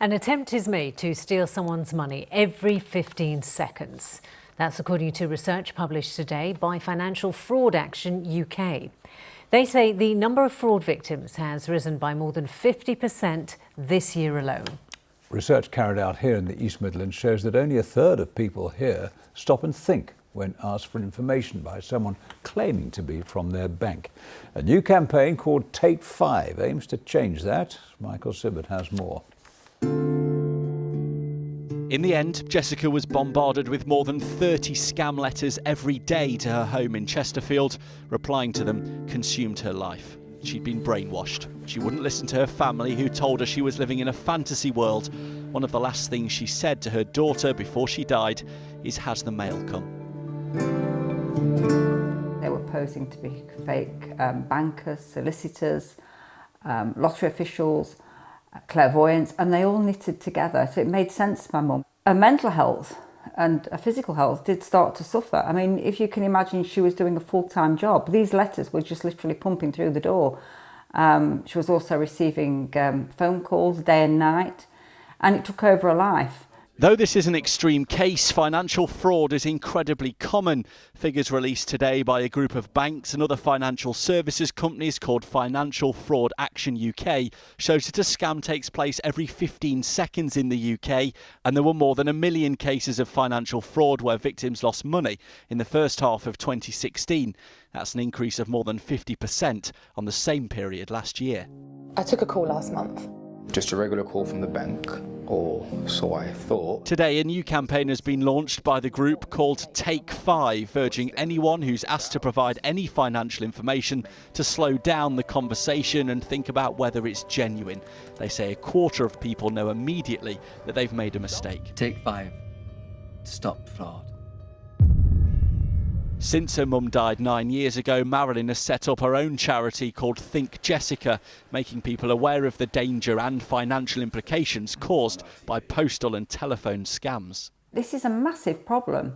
An attempt is made to steal someone's money every 15 seconds. That's according to research published today by Financial Fraud Action UK. They say the number of fraud victims has risen by more than 50% this year alone. Research carried out here in the East Midlands shows that only a third of people here stop and think when asked for information by someone claiming to be from their bank. A new campaign called Take 5 aims to change that. Michael Sibbert has more. In the end, Jessica was bombarded with more than 30 scam letters every day to her home in Chesterfield. Replying to them consumed her life. She'd been brainwashed. She wouldn't listen to her family, who told her she was living in a fantasy world. One of the last things she said to her daughter before she died is, "Has the mail come?" They were posing to be fake bankers, solicitors, lottery officials, clairvoyants, and they all knitted together, so it made sense to my mum. Her mental health and her physical health did start to suffer. I mean, if you can imagine, she was doing a full-time job. These letters were just literally pumping through the door. She was also receiving phone calls day and night, and it took over her life. Though this is an extreme case, financial fraud is incredibly common. Figures released today by a group of banks and other financial services companies called Financial Fraud Action UK shows that a scam takes place every 15 seconds in the UK, and there were more than 1 million cases of financial fraud where victims lost money in the first half of 2016. That's an increase of more than 50% on the same period last year. I took a call last month. Just a regular call from the bank, or so I thought. Today, a new campaign has been launched by the group called Take 5, urging anyone who's asked to provide any financial information to slow down the conversation and think about whether it's genuine. They say a quarter of people know immediately that they've made a mistake. Take 5. Stop fraud. Since her mum died 9 years ago, Marilyn has set up her own charity called Think Jessica, making people aware of the danger and financial implications caused by postal and telephone scams. This is a massive problem,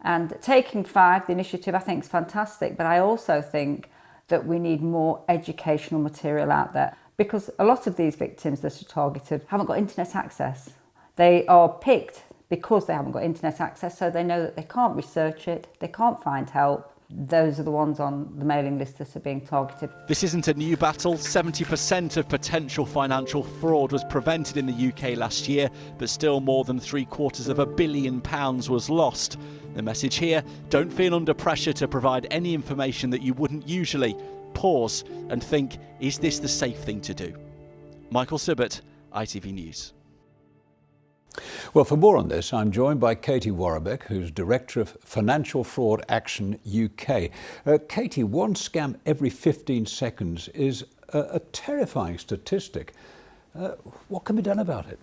and Taking 5, the initiative, I think is fantastic, but I also think that we need more educational material out there, because a lot of these victims that are targeted haven't got internet access. They are picked because they haven't got internet access, so they know that they can't research it, they can't find help. Those are the ones on the mailing list that are being targeted. This isn't a new battle. 70% of potential financial fraud was prevented in the UK last year, but still more than £750 million was lost. The message here: don't feel under pressure to provide any information that you wouldn't usually. Pause and think, is this the safe thing to do? Michael Sibbert, ITV News. Well, for more on this, I'm joined by Katie Warrabeck, who's Director of Financial Fraud Action UK. Katie, one scam every 15 seconds is a terrifying statistic. What can be done about it?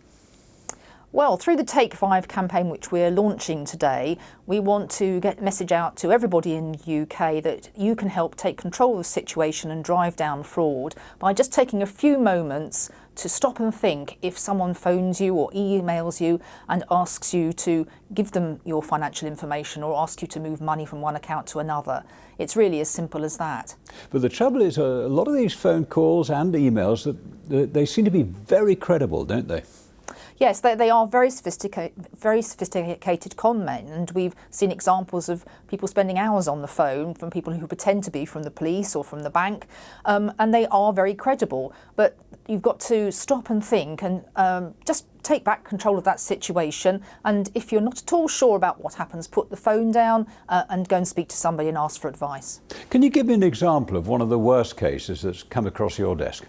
Well, through the Take 5 campaign, which we're launching today, we want to get a message out to everybody in the UK that you can help take control of the situation and drive down fraud by just taking a few moments to stop and think if someone phones you or emails you and asks you to give them your financial information or ask you to move money from one account to another. It's really as simple as that. But the trouble is, a lot of these phone calls and emails, they seem to be very credible, don't they? Yes, they are very sophisticated con men, and we've seen examples of people spending hours on the phone from people who pretend to be from the police or from the bank, and they are very credible. But you've got to stop and think and just take back control of that situation, and if you're not at all sure about what happens, put the phone down and go and speak to somebody and ask for advice. Can you give me an example of one of the worst cases that's come across your desk?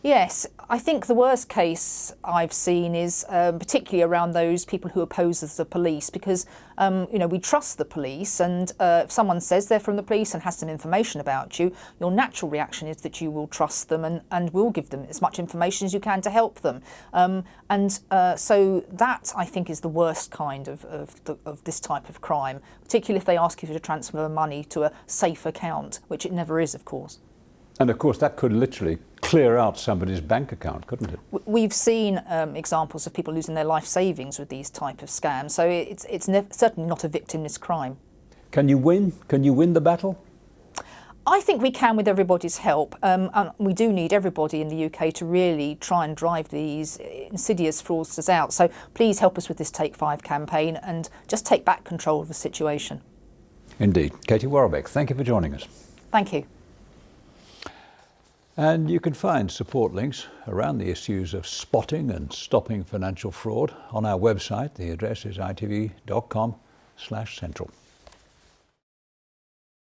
Yes, I think the worst case I've seen is particularly around those people who pose as the police, because we trust the police, and if someone says they're from the police and has some information about you, your natural reaction is that you will trust them and will give them as much information as you can to help them. So that, I think, is the worst kind of this type of crime, particularly if they ask you to transfer money to a safe account, which it never is, of course. And of course that could literally clear out somebody's bank account, couldn't it? We've seen examples of people losing their life savings with these type of scams, so it's certainly not a victimless crime. Can you win? Can you win the battle? I think we can with everybody's help. And we do need everybody in the UK to really try and drive these insidious fraudsters out. So please help us with this Take 5 campaign and just take back control of the situation. Indeed. Katie Warbeck, thank you for joining us. Thank you. And you can find support links around the issues of spotting and stopping financial fraud on our website. The address is itv.com/central.